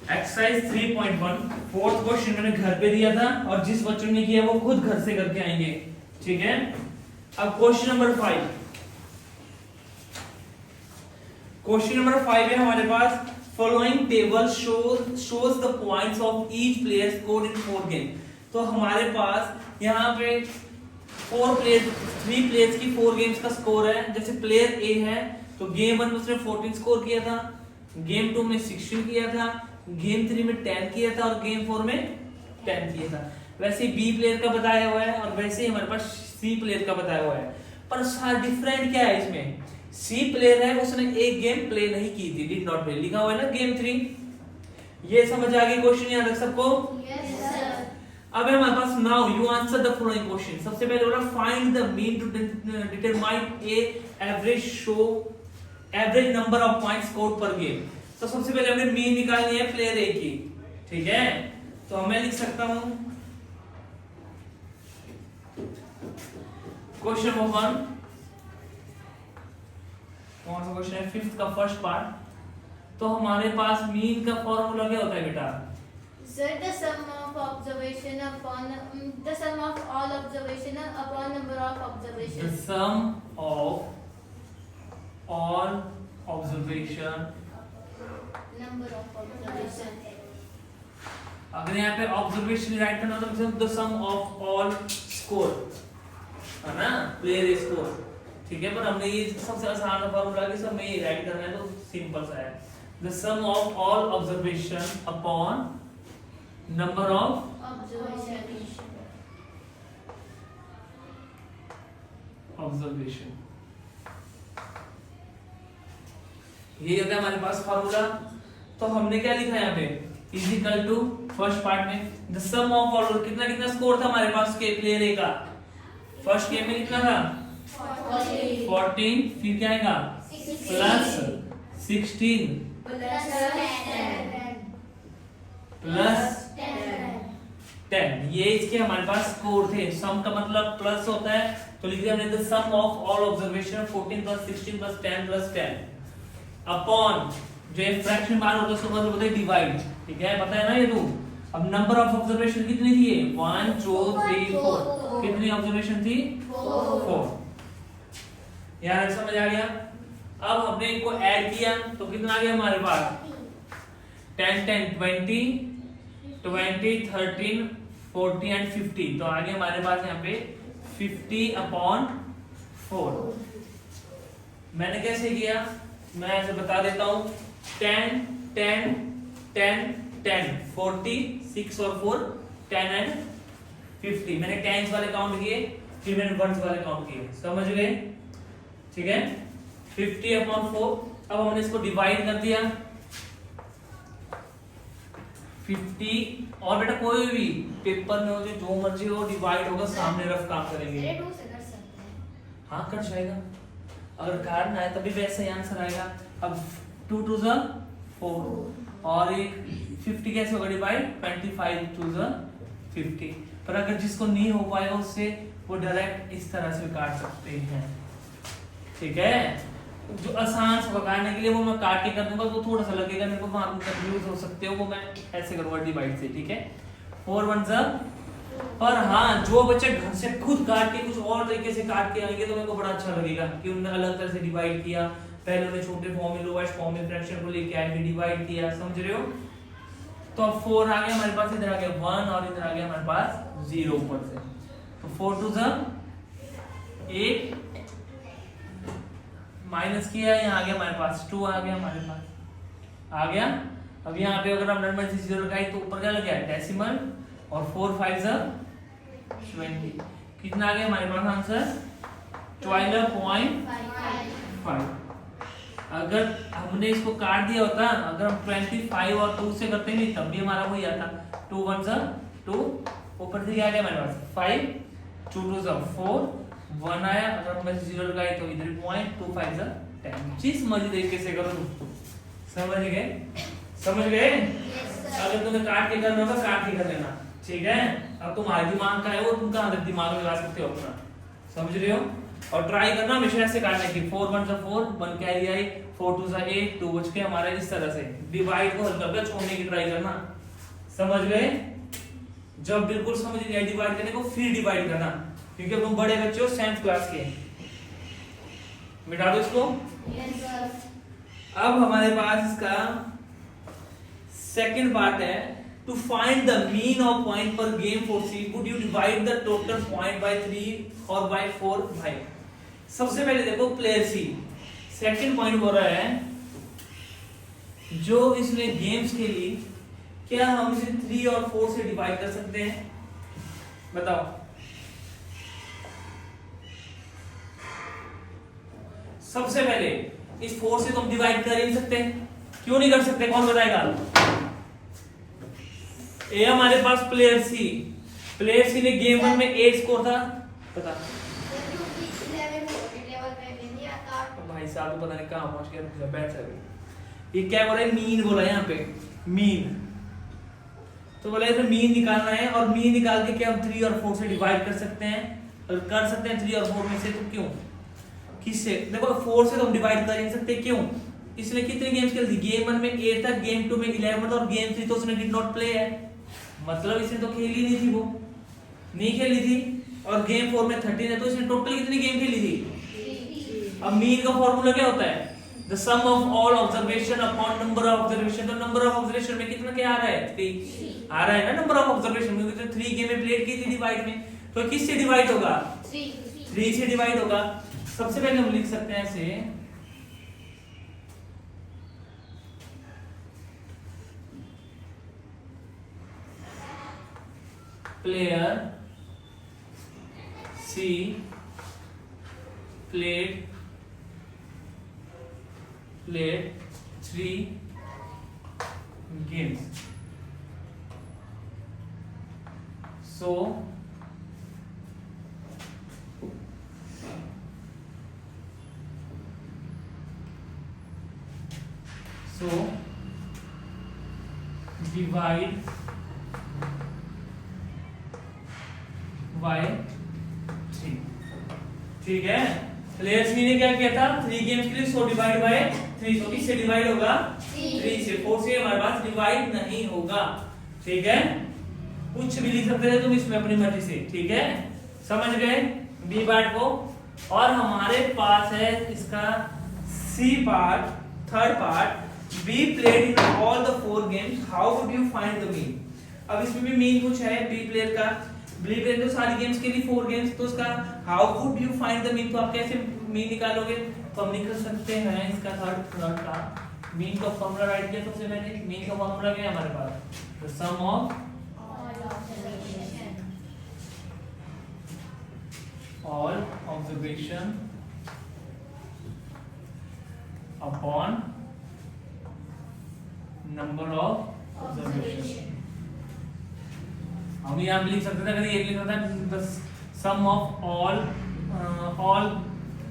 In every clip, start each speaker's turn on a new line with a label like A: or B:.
A: Exercise 3.1 fourth question मैंने घर पे दिया था और जिस बच्चों ने किया वो खुद घर से करके आएंगे, ठीक है। अब क्वेश्चन नंबर 5, क्वेश्चन नंबर 5 है हमारे पास, following table shows the points of each player score in 4 game. तो हमारे पास यहाँ पे 3 प्लेयर्स की 4 गेम्स का स्कोर है। जैसे प्लेयर ए है तो गेम 1 में उसने 14 स्कोर किया था, गेम 2 में 16 किया था, गेम 3 में 10 किया था और गेम 4 में 10 किया था। वैसे ही बी प्लेयर का बताया हुआ है और वैसे ही हमारे पास सी प्लेयर का बताया हुआ है, पर डिफरेंट क्या है इसमें, सी प्लेयर है उसने एक गेम प्ले नहीं की थी, डिड नॉट प्ले लिखा हुआ है ना गेम 3। ये समझ आ गई क्वेश्चन यहाँ तक सबको?
B: Yes sir.
A: अब हमारे पास now you answer the following question. सबसे पहले बोला find the mean to determine a average number of points scored per game. तो सबसे पहले हमें मीन निकालनी है प्लेयर ए की, ठीक है। तो मैं लिख सकता हूं क्वेश्चन नंबर 1, कौन सा क्वेश्चन है, 5th का फर्स्ट पार्ट। तो हमारे पास मीन का फॉर्मूला क्या होता है बेटा?
B: Sir, the sum of observation upon the sum of all observation upon number of
A: The
B: observations.
A: sum of all observation।
B: Number of observation.
A: अगर यहाँ पे ऑब्जर्वेशन राइट करना तो मतलब the sum of all score है ना, प्लेयर स्कोर, ठीक है। पर हमने ये सबसे आसान फॉर्मूला कि सब में ये राइट करना है तो सिंपल सा है, the sum of all observation upon number of observation. ये होता है हमारे पास फॉर्मूला। तो हमने क्या लिखा है यहाँ पे, is equal to first part में द सम ऑफ ऑल, कितना कितना स्कोर था हमारे पास के प्लेयर ए का, फर्स्ट गेम में कितना था 14, फिर क्या आएगा प्लस 16 प्लस 10, ये इसके हमारे पास स्कोर थे। सम का मतलब प्लस होता है तो लिख दिया हमने the sum of all observation 14 plus 16 plus 10 plus 10 upon जो एक फ्रैक्शन बार होता है उसको मतलब होता है डिवाइड, ठीक है, पता है ना ये तो। अब नंबर ऑफ ऑब्जर्वेशन कितनी थी, 1 2 3 4, कितनी ऑब्जर्वेशन थी 4। यार समझ आ गया? अब हमने इनको ऐड किया तो कितना आ गया हमारे पास 10 10 20 20 13 40 एंड 50। तो आगे हमारे पास यहाँ पे 50 अपॉन 4। मैंने कैसे किया, मैं ऐसे बता देता हूं 10 10 10 10 40 6 और 4 10 एंड 50। मैंने टेंस वाले काउंट किए, फिर मैंने वंस वाले काउंट किए, समझ गए, ठीक है। 50 अपॉन 4। अब हमने इसको डिवाइड कर दिया 50, और बेटा कोई भी पेपर में हो जो मर्जी हो डिवाइड होगा, सामने रफ काम करेंगे। हाँ कर जाएगा, अगर कार्ड ना है तभी वैसे ही आंसर आएगा। अब 2 2 जा 4 और एक 50 कैसे होगा डिवाइड, 25 2 जा 50। पर अगर जिसको नहीं हो पाएगा उससे वो डायरेक्ट इस तरह से काट सकते हैं, ठीक है। जो आसान से काटने के लिए वो मैं काट के कर दूंगा तो थोड़ा सा लगेगा मेरे को, वहां कंफ्यूज हो सकते हो, वो मैं ऐसे करूंगा डिवाइड से, ठीक है। 4 1 जा। पर हाँ जो बच्चे घर से खुद काट के कुछ और तरीके से काट के आएंगे तो मेरे को बड़ा अच्छा लगेगा कि उन्होंने अलग तरह से डिवाइड किया। पहले उन्होंने छोटे फॉर्म में लोएस्ट फॉर्म में फ्रैक्शन को लेके आए, फिर डिवाइड किया, समझ रहे हो। तो अब 4 आ गया हमारे पास, इधर आ गया 1 और इधर आ गया हमारे पास 0 ऊपर से। तो 4 2 जा 8 माइनस किया, यहाँ आ गया हमारे पास 2 आ गया हमारे पास आ गया। अब यहाँ पे अगर हम नंबर से 0 लगाए तो ऊपर क्या लग गया डेसिमल, और 4 5 जा 20, कितना आ गया हमारे पास आंसर 12.5। अगर हमने इसको काट दिया होता, अगर हम 25 और 2 से करते नहीं तब भी हमारा वही आता, 2 1 जा 2, ऊपर से क्या आ गया हमारे पास 5 2 2 जा 4 1 आया, अगर हम 0 लगाए तो इधर पॉइंट 2 5 जा 10। जिस मर्जी तरीके से करो दोस्तों, समझ गए, समझ गए। अगर तुम्हें काट के करना होगा काट के कर लेना, ठीक है। अब तुम्हारे दिमाग का है वो, तुम कहां तक दिमाग लगा सकते हो अपना, समझ रहे हो। और ट्राई करना हमेशा ऐसे काटने की 4 1 जा 4 1 कैरी आई 4 2 जा 8 2 बच के हमारा इस तरह से डिवाइड को हल करके छोड़ने की ट्राई करना। समझ गए? जब बिल्कुल समझ नहीं आए डिवाइड करने को फिर डिवाइड करना, क्योंकि तुम बड़े बच्चे हो 7th क्लास के। मिटा दो इसको।
B: Yes, sir.
A: अब हमारे पास इसका सेकंड पार्ट है, to find the mean of point per game for C would you divide the total point by 3 और बाय 4 भाई। सबसे पहले देखो प्लेयर सी, सेकंड पॉइंट हो रहा है जो इसने गेम्स के लिए, क्या हम इसे 3 और 4 से डिवाइड कर सकते हैं? बताओ। सबसे पहले इस 4 से तो हम डिवाइड कर ही नहीं सकते। क्यों नहीं कर सकते? कौन बताएगा? ये हमारे पास प्लेयर सी ने गेम 1 में 8 स्कोर था, पता भाई साहब तो पता नहीं कहां पहुंच गया, बैठ सकते। ये क्या बोला है? मीन बोला है यहाँ पे, मीन। तो बोला है मीन निकालना है, और मीन निकाल के क्या हम 3 और 4 से डिवाइड कर सकते हैं? और कर सकते हैं 3 और 4 में से, तो क्यों? किससे? देखो 4 से तो हम डिवाइड कर नहीं सकते, क्यों? इसने कितने गेम्स खेल दी? गेम 1 में 8 था, गेम 2 में 11 था, और गेम 3 तो उसने डिड नॉट प्ले है, मतलब इसने तो खेली नहीं थी, वो नहीं खेली थी। और गेम 4 में 13 है, तो इसने टोटल कितनी गेम खेली थी? अब मीन का फॉर्मूला क्या होता है? The sum of all observation upon number of observation. तो नंबर ऑफ ऑब्जर्वेशन में कितना क्या आ रहा है? 3 आ रहा है ना नंबर ऑफ ऑब्जर्वेशन में, क्योंकि 3 गेमें प्लेड की थी डिवाइड में। तो किससे डिवाइड होगा? 3 से डिवाइड होगा। सबसे पहले हम लिख सकते हैं ऐसे, player she played 3 games, so divide by 3। ठीक है, प्लेयर सी ने क्या किया था? 3 गेम्स के लिए, सो डिवाइड बाय 3। तो किससे डिवाइड होगा? 3 से। 4 से हमारे पास डिवाइड नहीं होगा। ठीक है, कुछ भी लिख सकते थे तुम इसमें अपनी मर्जी से। ठीक है, समझ गए बी पार्ट को। और हमारे पास है इसका C part, third part, B played in all the 4 games, how would you find the mean. अब इसमें भी मीन कुछ है बी प्लेयर का। बी प्लेयर तो सारी गेम्स के लिए 4 गेम्स, तो उसका how would you find the mean, तो आप कैसे मीन निकालोगे? तो हम निकल सकते हैं इसका थर्ड का मीन का फॉर्मूला राइट किया। सबसे पहले मीन का फॉर्मूला क्या है हमारे पास? The sum of all observation upon number of observation. हम यहाँ लिख सकते थे, अगर ये लिख सकता है the sum of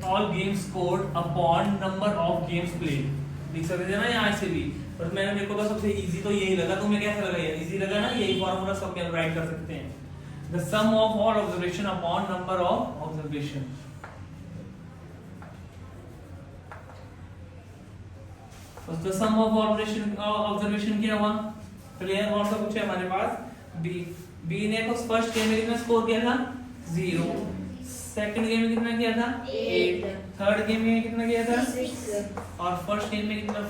A: all games scored upon number of games played, लिख सकते थे ना यहाँ से भी। पर मैंने, मेरे को तो सबसे इजी तो यही लगा। तुम्हें कैसा लगा? ये इजी लगा ना? यही फॉर्मूला सब में राइट कर सकते हैं, the sum of all observation upon number of observation. The sum of observation क्या हुआ? प्लेयर कौन सा कुछ है हमारे पास? बी ने फर्स्ट गेम में कितना स्कोर किया था? 0। सेकंड गेम में कितना किया था? 8। थर्ड गेम में कितना किया था? 6। और फर्स्ट गेम में कितना?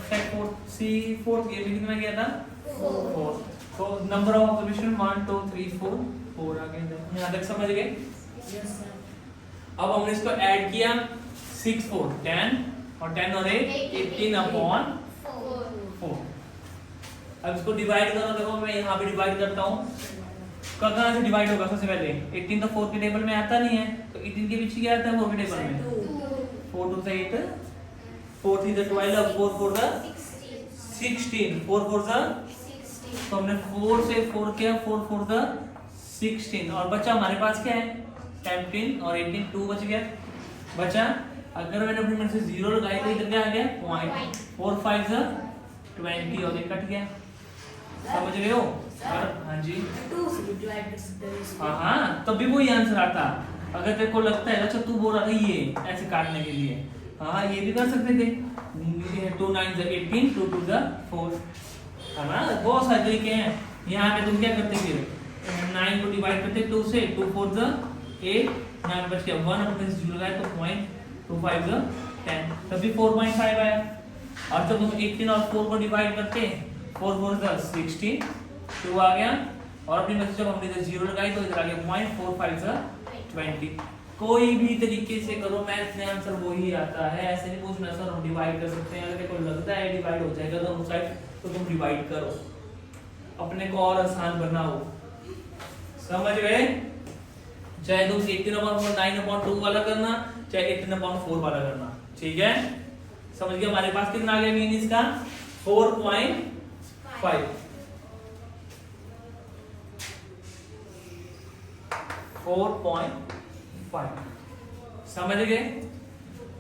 A: फोर्थ गेम में कितना किया था? 4। तो नंबर ऑफ ऑब्जर्वेशन 1 2 3 4 आ गए। यहां तक समझ गए?
B: Yes sir.
A: अब हमने इसको ऐड किया, 6 4 10 और 10 और 8 18 अपॉन 4। अब इसको डिवाइड करो। देखो मैं यहाँ पे डिवाइड करता हूँ, कहाँ से डिवाइड होगा? सबसे पहले 18 तो 4 के टेबल में आता नहीं है, तो 18 के पीछे क्या आता है 4 के टेबल में? 4 2 से 8, 4 3 से 12, 4 4 से 16, 4 4 से 16। तो हमने 4 से 4 किया, 4 4 से 16, और बचा हमारे पास क्या है? 17 और 18, 2 बच गया। बचा, अगर मैंने अपने मन से 0 लगाई तो इधर क्या आ गया? पॉइंट। 4 5 से 20 और ये कट गया। समझ रहे हो? हाँ जी,
B: 2 से डिवाइड कर सकते हैं इसको।
A: हाँ तब भी वही आंसर आता। अगर तेरे को लगता है अच्छा तू बोल रहा था ये ऐसे काटने के लिए, हाँ ये भी कर सकते थे। 2 9 18, 2 2 4, है ना, बहुत सारे तरीके हैं। यहाँ पे तुम क्या करते फिर 9 को डिवाइड करते 2 से, 2 4 8, 9 बच गया 1 अपने से जुड़ गया तो 0.25 10, तभी 4.5 आया। और जब तुम 18 और 4 को डिवाइड करते 4 4 16, 2 आ गया, और अपनी में जब हमने इधर 0 लगाई तो इधर आ गया 0.45 20। कोई भी तरीके से करो मैथ में आंसर वही आता है, ऐसे नहीं पूछना सर हम डिवाइड कर सकते हैं, अगर तेरे को लगता है डिवाइड हो जाएगा दोनों साइड तो तुम डिवाइड करो, अपने को और आसान बनाओ, समझ गए। चाहे तुम 18/9/2 वाला करना, चाहे 18/4 वाला करना, ठीक है, समझ गए। हमारे पास कितना आ गया मीन इसका 4.5, 4.5, समझ गए।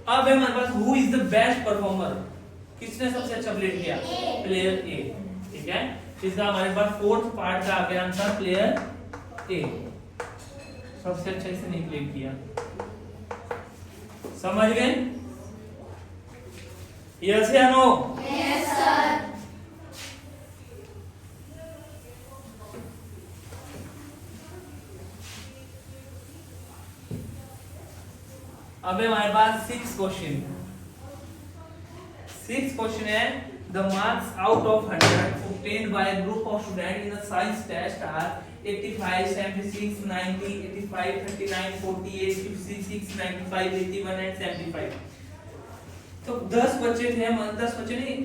A: अब है हमारे पास who is the best performer, किसने सबसे अच्छा प्ले किया, प्लेयर ए, ठीक है। इसका हमारे पास फोर्थ पार्ट का आ गया आंसर प्लेयर ए, सबसे अच्छा इसने नहीं प्ले किया, समझ गए। यस या नो?
B: Yes sir.
A: अब हमारे पास 6 क्वेश्चन है। The marks out of 100 obtained by a group of students in a science test are 85, 76, 90, 85, 39, 48, 56, 95, 81 and 75। तो 10 बच्चे थे, 10 बच्चे नहीं,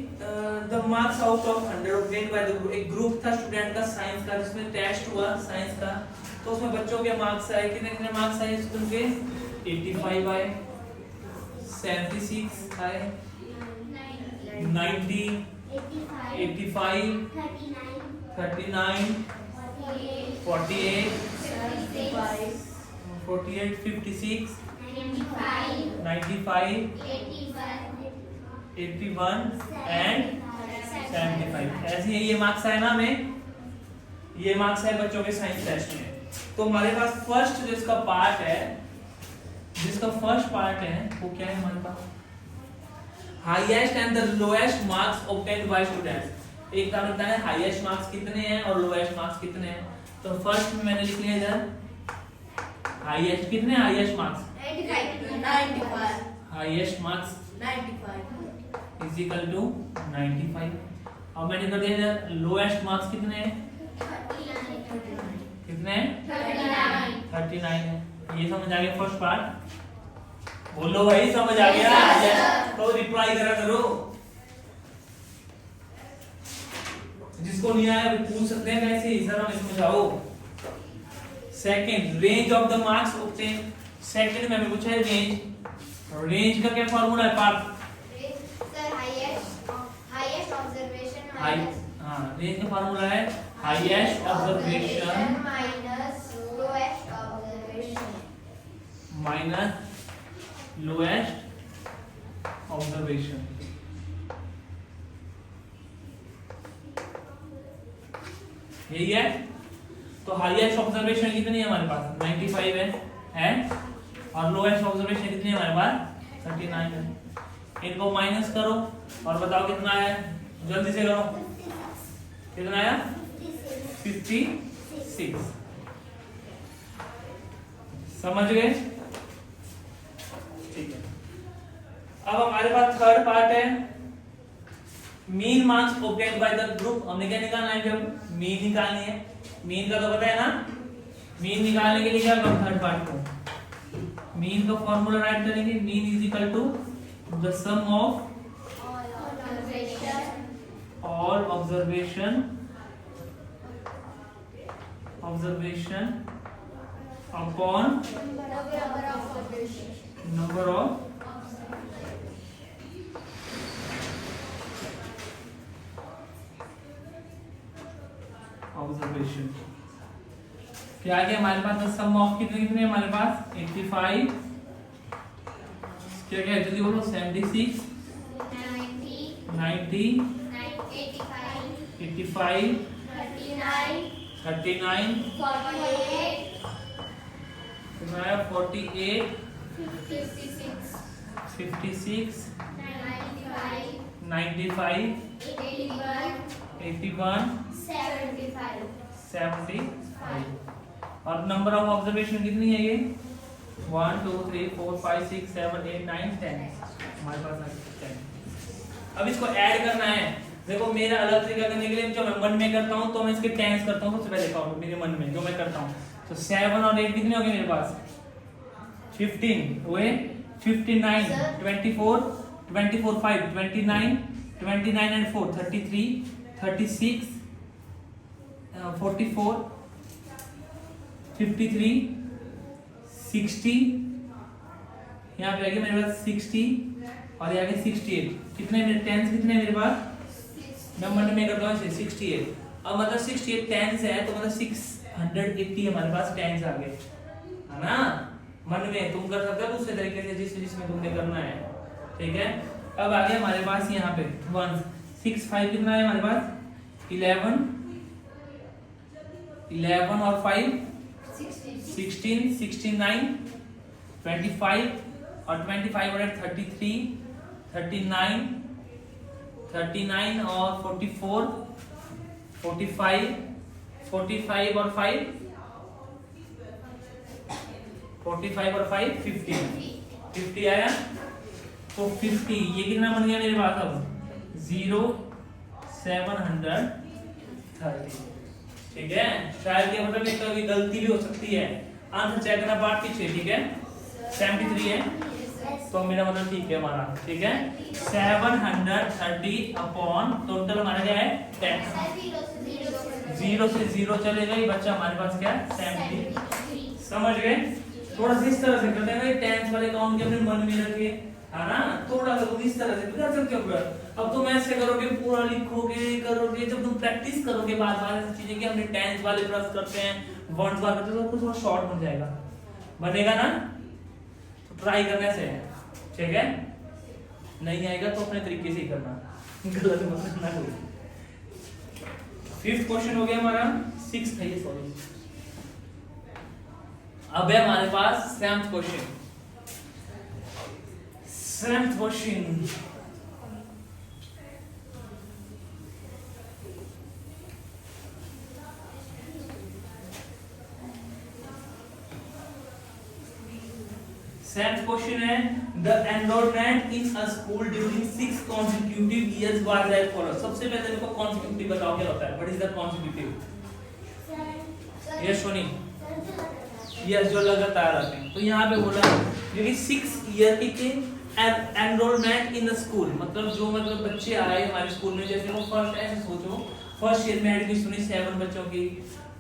A: the marks out of 100 obtained by the group, एक ग्रुप था स्टूडेंट का साइंस का जिसमें टेस्ट हुआ साइंस का, तो उसमें बच्चों के मार्क्स आए, कितने मार्क्स आए उनके 85 आए, 76 आए, 90, 85, 39, 48, 56, 95, 81 एंड 75। ऐसे ही ये मार्क्स आए ना हमें, ये मार्क्स है बच्चों के साइंस टेस्ट में। तो हमारे पास फर्स्ट जिसका पार्ट है वो क्या है हमारे पास, highest and the lowest marks obtained by students. एक काम होता है हाईएस्ट मार्क्स कितने हैं और लोएस्ट मार्क्स कितने हैं। तो फर्स्ट में मैंने लिख लिया इधर हाईएस्ट कितने, highest marks
B: 95,
A: highest marks
B: 95
A: is equal to 95। अब मैंने कर दिया इधर लोएस्ट मार्क्स कितने हैं, कितने हैं 39 है। ये समझ आ गया फर्स्ट पार्ट, बोलो भाई समझ आ गया, तो रिप्लाई करा करो, जिसको नहीं आया पूछ सकते हैं वैसे ही सर हमें समझाओ। Second range of the marks obtain, second में हमें पूछा है रेंज का क्या फार्मूला है पार्ट,
B: सर हाईएस्ट ऑब्जर्वेशन
A: हाँ रेंज का फार्मूला है highest observation
B: minus lowest observation
A: minus lowest observation. यही है। तो हाईएस्ट ऑब्जर्वेशन कितनी है हमारे पास 95 है और लोएस्ट ऑब्जर्वेशन कितनी है हमारे पास 39 है। इनको माइनस करो और बताओ कितना है, जल्दी से करो, कितना आया 56। समझ गए, ठीक है। अब हमारे पास थर्ड पार्ट है mean marks obtained by the group. हमने क्या निकालना है, जब मीन निकालनी है, मीन का तो पता है ना, मीन निकालने के लिए क्या करना, थर्ड पार्ट को मीन का फॉर्मूला राइट करेंगे, mean is equal to the sum of all observation upon number of observation. क्या है हमारे पास सम ऑफ कितने हमारे पास 85, क्या क्या जल्दी बोलो 76, 90, 85, 39, 48, कितना आया 48
B: 56
A: 56
B: 95
A: 95 81
B: 75
A: 75 और नंबर ऑफ ऑब्जर्वेशन कितनी है ये 1 2 3 4 5 6 7 8 9 10 हमारे पास है 10। अब इसको ऐड करना है। देखो मेरा अलग तरीका करने के लिए जो मैं मन में करता हूं तो मैं इसके टेंस करता हूं। सबसे पहले देखो मेरे मन में जो मैं करता हूं तो 7 और 8 कितने हो गए मेरे पास 15 हुए 59 24 24 5 29 29 and 4 33 36 44 53 60 यहाँ पे आ गया मेरे पास 60 और ये आ गया 68। कितने मेरे टेंस कितने मेरे पास मैं मन में करता हूँ 68। अब मतलब 68 टेंस है तो मतलब 680 हमारे पास टेंस आ गए है ना। मन में तुम कर सकते हो दूसरे तरीके से जिसमें तुमने करना है ठीक है। अब आ गया हमारे पास यहाँ पे 1 6 5 कितना है हमारे पास 11 और 5 16 69 25 और 25 और 33 39 39 और 44 45 45 और 5 45 और 5 50 आया। तो 50 ये कितना बन गया मेरे पास अब 0 730 ठीक है। शायद ये मतलब एक कभी गलती भी हो सकती है। आंसर चेक करना पार्ट पीछे ठीक है 73 है तो मेरा मतलब ठीक है हमारा ठीक है 730 अपॉन टोटल हमारा क्या है 10 0 से 0 चले गए बच्चा हमारे पास क्या 70 समझ गए। थोड़ा सा इस तरह से करते हैं टेंस वाले काउंट के अपने मन में रखे है ना। थोड़ा सा तुम इस तरह से कर सकते हो। अब तुम ऐसे करोगे पूरा लिखोगे करोगे जब तुम प्रैक्टिस करोगे बार बार ऐसी चीजें कि हमने टेंस वाले प्लस करते हैं वर्ड्स वाले करते हैं तो कुछ शॉर्ट बन जाएगा बनेगा ना। तो ट्राई करने से ठीक है नहीं आएगा तो अपने तरीके से ही करना गलत मत करना कोई। 5th क्वेश्चन हो गया हमारा 6th है ये सॉरी। अब है हमारे पास 7th question 7th question Seventh question है the enrollment in a school during 6 consecutive years was as follows। सबसे पहले मेरे को consecutive बताओ क्या होता है what is the consecutive yes Soni yes जो लगातार आते हैं। तो यहाँ पे बोला क्योंकि 6 ईयर के एनरोलमेंट इन द स्कूल मतलब जो मतलब बच्चे आए हमारे स्कूल में जैसे वो फर्स्ट ऐसे सोचो फर्स्ट ईयर में एडमिशन हुई 7 बच्चों की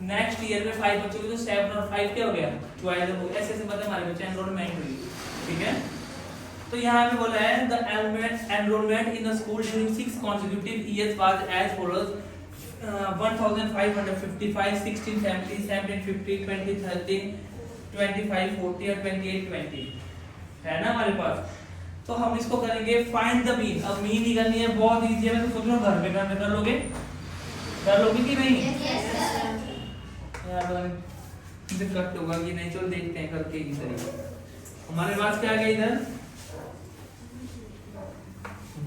A: नेक्स्ट ईयर में 5 बच्चों की तो 7 और 5 क्या हो गया 12 हो गया। ऐसे ऐसे मतलब हमारे बच्चे एनरोलमेंट हुई ठीक है। तो यहाँ पे बोला है the enrolment in the school during 6 consecutive years was as follows 1555 16 70 17 50 20 30 25 40 और 28 20 है ना हमारे पास। तो हम इसको करेंगे फाइंड द मीन। अब मीन ही करनी है बहुत इजी है। मैं तो सोच रहा हूँ घर पे करने कर लोगे कि नहीं यार कट होगा कि नहीं चलो देखते हैं करके इस तरीके। हमारे पास क्या आ गया इधर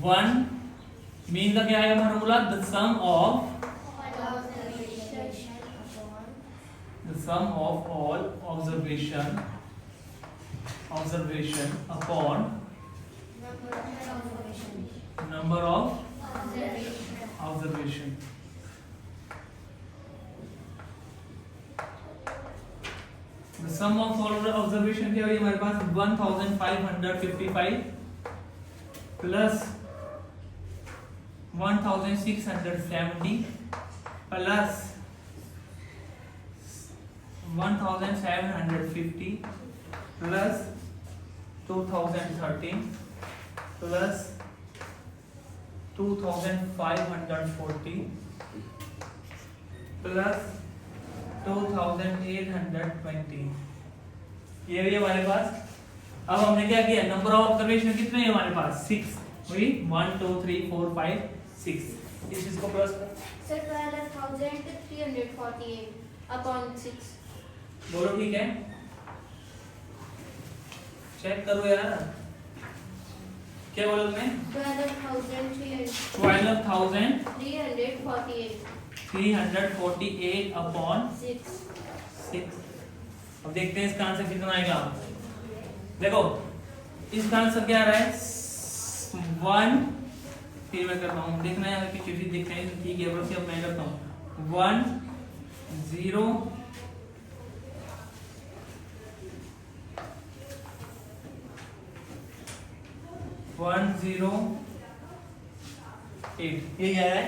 A: 1 मीन का क्या आएगा formula the sum of all observation upon number of observation the sum of all observation क्या हुई हमारे पास 1555 plus 1670 plus 1750 plus 2013 plus 2540 plus 2820 ये भी हमारे पास। अब हमने क्या किया नंबर ऑफ ऑब्जर्वेशन कितने हैं हमारे पास 6 हुई 1 2 3 4 5 6 इस चीज को प्लस कर
B: सर 12348 अपॉन 6
A: बोलो ठीक है चेक करो यार, क्या बोला तुमने? 12,348 अपॉन 6। अब देखते हैं इसका आंसर कितना आएगा। देखो इसका आंसर क्या आ रहा है 1, फिर मैं करता हूँ, देखना है कि चीज देखते हैं ठीक है, बस अब मैं करता हूँ 1 0 1 0 8, ये क्या है?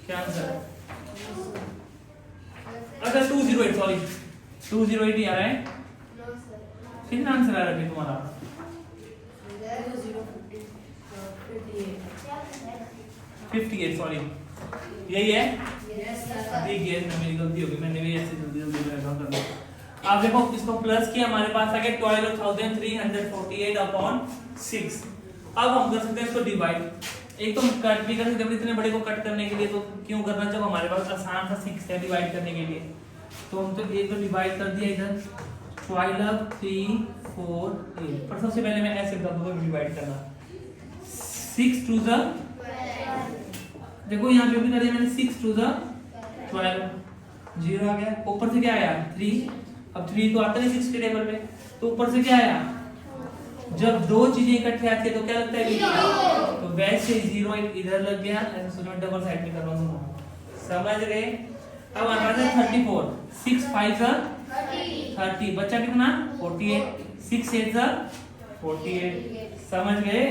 A: क्या आंसर? अच्छा 208, सॉरी 208 ही आ रहा है। कितना आंसर आ रहा है तुम्हारा? 58, सॉरी यही है। देखिए मेरी गलती होगी, मैंने भी ऐसे जल्दी जल्दी कर दिया। अब देखो इसको प्लस किया, हमारे पास आ गया 12,348 अपॉन 6। अब हम कर सकते हैं इसको डिवाइड, एक तो कट भी कर सकते हैं, इतने बड़े को कट करने के लिए तो क्यों करना जब हमारे पास आसान सा 6 है डिवाइड करने के लिए। तो हम तो एक तो डिवाइड कर दिया इधर 12,348, पर सबसे पहले मैं ऐसे कर दूंगा डिवाइड करना 6 टू द, देखो यहाँ पे भी कर दिया मैंने 6 टू द 12, 0 आ गया, ऊपर से क्या आया 3। अब 3 तो आता नहीं 6 के टेबल पे, तो ऊपर से क्या आया, जब दो चीजें इकट्ठे आती है तो क्या लगता है, तो वैसे 0 इधर लग गया, ऐसे सोचो डबल साइड में कर रहा हूं, समझ गए। अब हमारे पास 34, 6 5 30, बच्चा कितना 48, 6 8 48, समझ गए।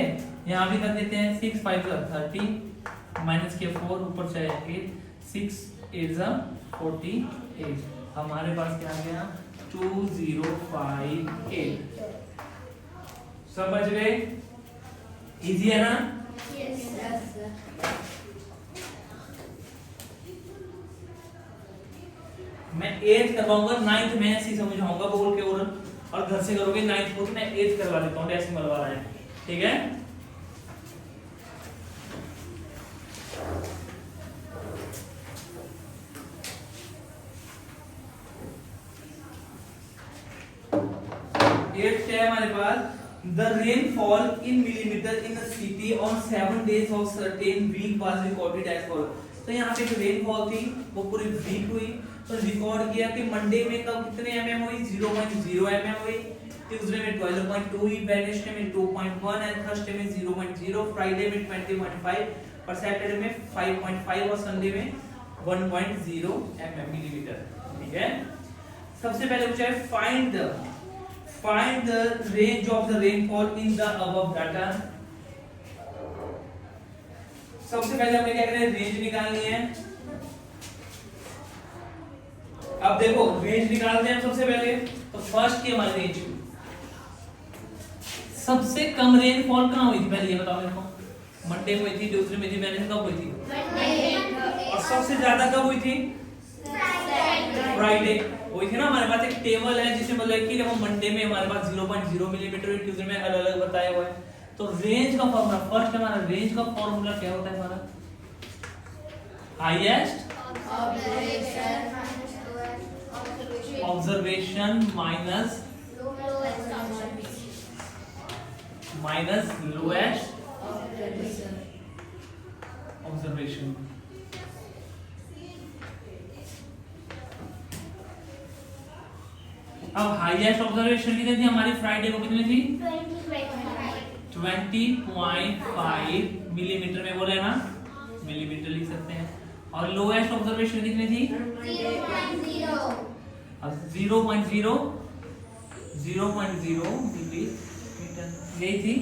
A: यहाँ भी कर देते हैं 6 5 30 माइनस के 4, ऊपर से 8, 6 8 48, हमारे पास क्या आ गया 2058, समझ गए, इजी है ना। मैं 8th करवाऊंगा, 9th में ऐसे समझाऊंगा बोल के, और घर से करोगे 9th को, मैं 8th करवा देता हूँ, डेसिमल वाला है, ठीक है। है हमारे पास the rainfall in millimetre in a city on 7 days of certain week was recorded as follow. तो यहाँ पे जो रेनफॉल थी वो पूरी वीक हुई, तो रिकॉर्ड किया कि मंडे में कब कितने mm हुई 0.0 mm हुई, ट्यूसडे में 12.2 हुई, वेडनेसडे में 2.1 एंड थर्सडे में 0.0, फ्राइडे में 20.5 और सैटरडे में 5.5 और संडे में 1.0 mm मिलीमीटर, ठीक है। सबसे पहले पूछा है find the range of the rainfall in the above data। सबसे पहले हमने क्या करना है, रेंज निकालनी है। अब देखो रेंज निकालते हैं सबसे पहले, तो फर्स्ट की हमारी रेंज, सबसे कम रेनफॉल कहाँ हुई थी पहले ये बताओ मेरे को। मंडे में हुई थी, ट्यूसडे में थी, वेडनेसडे कब हुई थी, और सबसे ज्यादा कब हुई थी, फ्राइडे हुई थी ना। हमारे पास एक टेबल है जिसमें मतलब कि देखो मंडे में हमारे पास 0.0 मिलीमीटर, ट्यूसडे में अलग अलग बताया हुआ है। तो रेंज का फॉर्मूला, फर्स्ट हमारा रेंज का फॉर्मूला क्या होता है हमारा, highest observation minus lowest observation. अब हाईएस्ट ऑब्जर्वेशन कितनी थी हमारी, फ्राइडे को कितनी थी 20.5 मिलीमीटर में बोले ना, मिलीमीटर लिख सकते हैं। और लोएस्ट ऑब्जर्वेशन कितनी थी 0.0 मिलीमीटर, यही थी।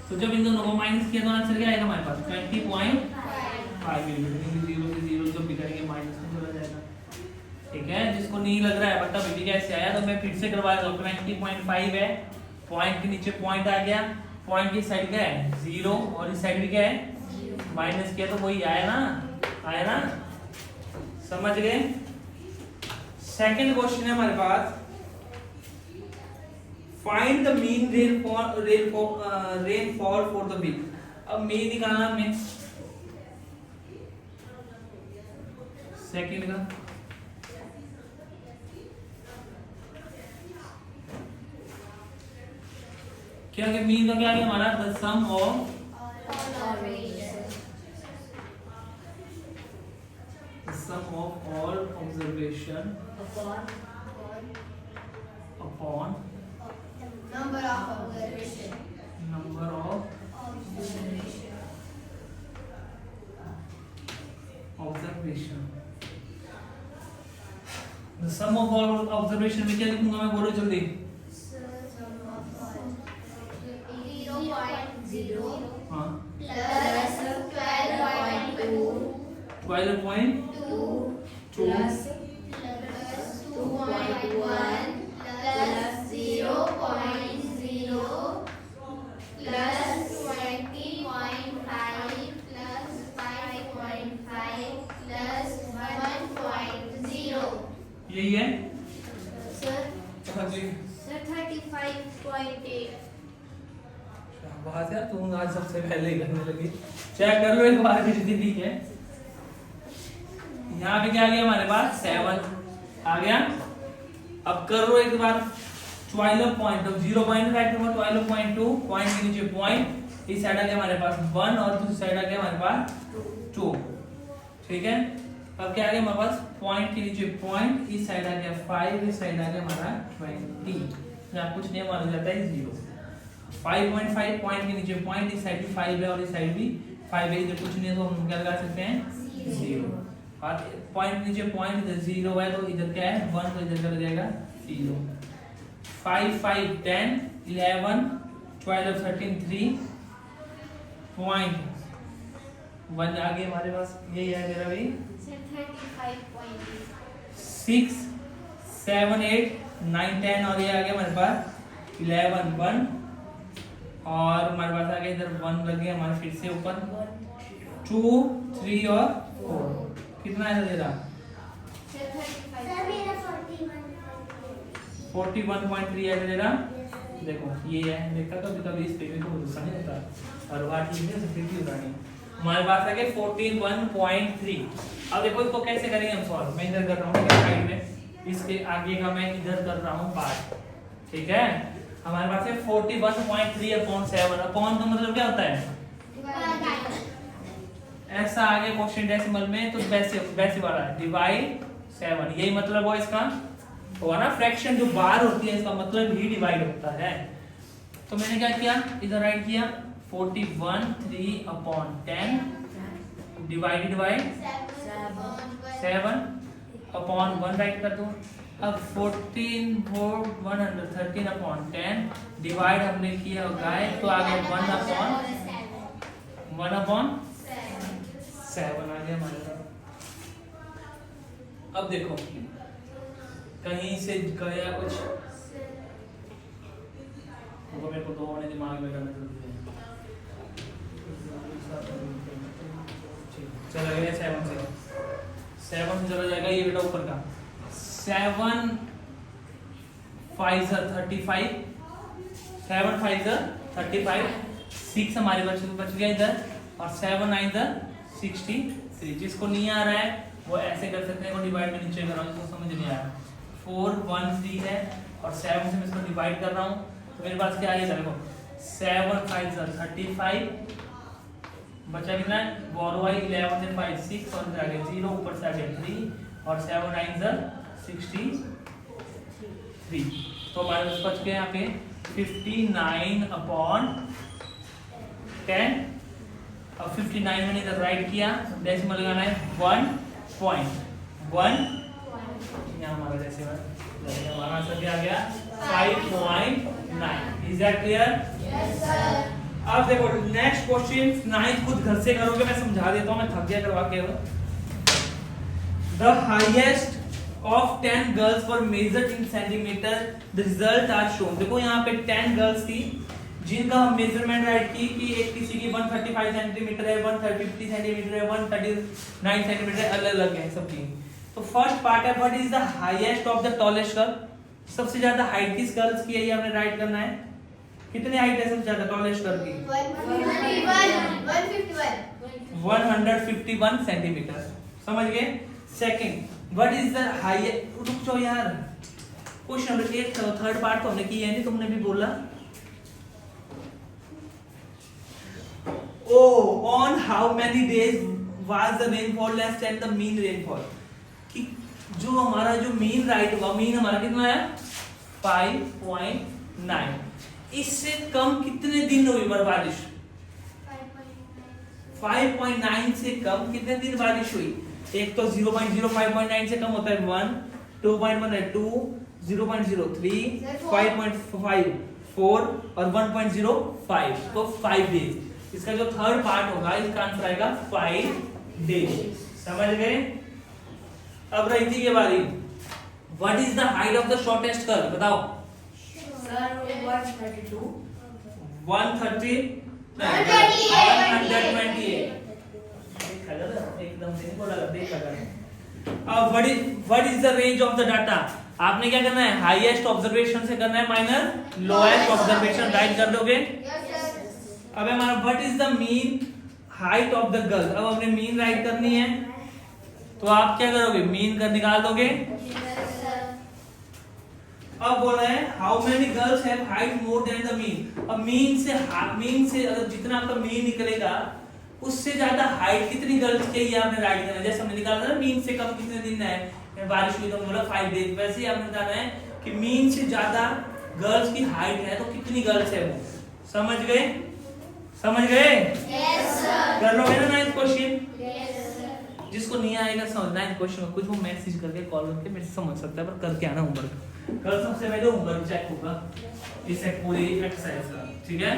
A: तो जब इन दोनों को माइनस किया तो आंसर क्या आएगा हमारे पास 20.5 मिलीमीटर, 0 से 0 जब भी करेंगे माइनस में चला जाएगा, ठीक है। जिसको नहीं लग रहा है बता बेटी कैसे आया, तो मैं फिर से करवा देता हूं। 20.5 है, पॉइंट के नीचे पॉइंट आ गया, पॉइंट की साइड क्या है 0 और इस साइड भी क्या है माइनस किया, तो वही आया ना, समझ गए। सेकंड क्वेश्चन है हमारे पास, find the mean rainfall for the week. अब मीन निकालना हमने, सेकंड का क्या कि मीन का क्या है हमारा the sum of all observation upon
B: number of observation
A: number of observation the sum of all observation में क्या लिखूंगा मैं, बोलो जल्दी।
B: 0.0
A: हाँ
B: plus 12.2
A: 12.2
B: plus 2.1 plus 0.0 plus 20.5 plus 5.5 plus 1.0
A: यही है
B: सर।
A: हाँ जी।
B: सर 35.8
A: बात है, तुम आज सबसे पहले ही करने लगी। चेक कर लो एक बार जितनी ठीक है। यहाँ पे क्या आ गया हमारे पास 7 आ गया। अब कर लो एक बार 12 पॉइंट, अब 0 पॉइंट राइट करूंगा 12.2 पॉइंट के नीचे पॉइंट, इस साइड आ गया हमारे पास 1 और दूसरी साइड आ गया हमारे पास 2। ठीक है, अब क्या आ गया हमारे पास पॉइंट के नीचे पॉइंट, इस साइड आ गया 5, इस साइड आ गया हमारा 20। यहाँ कुछ नहीं माना जाता है 0। 5.5 पॉइंट के नीचे पॉइंट, इस साइड भी 5 है और इस साइड भी 5 है, इधर कुछ नहीं है तो हम क्या लगा सकते हैं 0। और पॉइंट नीचे पॉइंट इधर 0 है तो इधर क्या है 1, तो इधर चला जाएगा 0। 5 5 10 11 12 13 3 पॉइंट 1 आगे हमारे पास यही है मेरा भी 6 7 8 9 10 और ये आ गया हमारे पास 11 1 और हमारे पास आ गया इधर 1 लग गया हमारे फिर से ऊपर 2 3 और 4। कितना है दे रहा 41.3 है दे रहा। देखो ये है, देखा कभी कभी इस पे भी कोई गुस्सा नहीं होता और बात ठीक है फिर क्यों उठानी। हमारे पास आ गया 41.3। अब देखो इसको कैसे करेंगे हम सॉल्व। मैं इधर कर रहा हूँ साइड में, इसके आगे का मैं इधर कर रहा हूँ पार्ट। ठीक है, हमारे पास है 41.3 अपॉन 7। अपॉन का मतलब क्या होता है ऐसा आ गया क्वेश्चन डेसिमल में तो वैसे वाला डिवाइड 7, यही मतलब हो इसका हुआ ना। फ्रैक्शन जो बाहर होती है इसका मतलब ही डिवाइड होता है। तो मैंने क्या किया इधर राइट किया 41.3 upon 10 divided by 7 upon 1 right कर दूं। अब 113 अपॉन 10 डिवाइड हमने किया है तो आ गया 1 अपॉन 7 आ गया हमारे पास। अब देखो कहीं से गया कुछ, वो मेरे को दो होने दिमाग में करना जरूरी है। चला गया 7 से चला जाएगा ये बेटा ऊपर का 7 5 35 7 5 35 6 हमारे बच गया इधर और 7 9 63। जिसको नहीं आ रहा है वो ऐसे कर सकते हैं, वो डिवाइड में नीचे कर रहा हूँ जिसको समझ नहीं आया 4 1 3 है और 7 से मैं इसको डिवाइड कर रहा हूँ तो मेरे पास क्या आएगा देखो 7 5 35 बचा कितना बोरो आई 11 से 5 6 और इधर आ गया 0 ऊपर से आ गया 3 और 7 9 63। तो हमारे पास बच गया यहाँ पे 59 अपॉन 10। अब 59 मैंने इधर राइट किया, डेसिमल लगाना है 1.1 यहाँ हमारा डेसिमल हमारा आंसर क्या आ गया 5.9। Is that clear?
B: Yes sir.
A: अब देखो नेक्स्ट क्वेश्चन 9 खुद घर से करोगे, मैं समझा देता हूँ, मैं थक गया करवा के। The highest of 10 girls were measured in centimeter, the result are shown। देखो यहाँ पे 10 girls थी जिनका हम मेजरमेंट राइट की कि एक किसी की 135 सेंटीमीटर है, 150 सेंटीमीटर है, 139 सेंटीमीटर है, अलग अलग है सबकी। तो फर्स्ट पार्ट है what is the highest of the tallest girl, सबसे ज्यादा हाइट किस गर्ल्स की है ये हमने राइट करना है। कितनी हाइट है सबसे ज्यादा टॉलेस्ट गर्ल की 151 सेंटीमीटर, समझ गए। Second what is the highest, रुक जाओ यार क्वेश्चन नंबर 8 थर्ड पार्ट तो हमने की है नहीं, तुमने भी बोला on how many days was the rainfall less than the mean rainfall, कि जो हमारा जो मीन राइट हुआ, मीन हमारा कितना है 5.9, इससे कम कितने दिन हुई बारिश? 5.9 से कम कितने दिन बारिश हुई? एक तो 0.0 5.9 से कम होता है 1, 2.1 है 2, 0.03, 5.5 4 और 1.05, तो 5 डेज। इसका जो थर्ड पार्ट होगा इसका आंसर आएगा 5 डेज। समझ गए? अब रही थी ये बारी, what is the height of the shortest curve? बताओ।
C: Sir, 132.
A: 130
B: 128
A: एकदम से बोला देखा कर। अब what is the range of the data? आपने क्या करना है? हाईएस्ट ऑब्जर्वेशन से करना है माइनस लोएस्ट ऑब्जर्वेशन, राइट कर दोगे। अब हमारा what is the mean height of the girl? अब हमने मीन राइट करनी है, तो आप क्या करोगे? मीन कर निकाल दोगे। अब बोला है how many girls have height more than the mean. अब मीन से अगर जितना आपका मीन निकलेगा उससे ज्यादा हाइट कितनी गर्ल्स की ये आपने राइट करना है। जैसे हमने निकाला था मीन से कम कितने दिन है बारिश हुई, तो बोला 5 डेज। वैसे ही आपने बताना है कि मीन से ज्यादा गर्ल्स की हाइट है तो कितनी गर्ल्स है वो। समझ गए? समझ गए? कर लोगे ना 9th क्वेश्चन? जिसको नहीं आएगा समझ 9th क्वेश्चन में कुछ वो मैसेज करके कॉल करके मेरे से समझ सकता है, पर करके आना होमवर्क। कल सबसे पहले होमवर्क चेक होगा इस पूरी एक्सरसाइज का, ठीक है?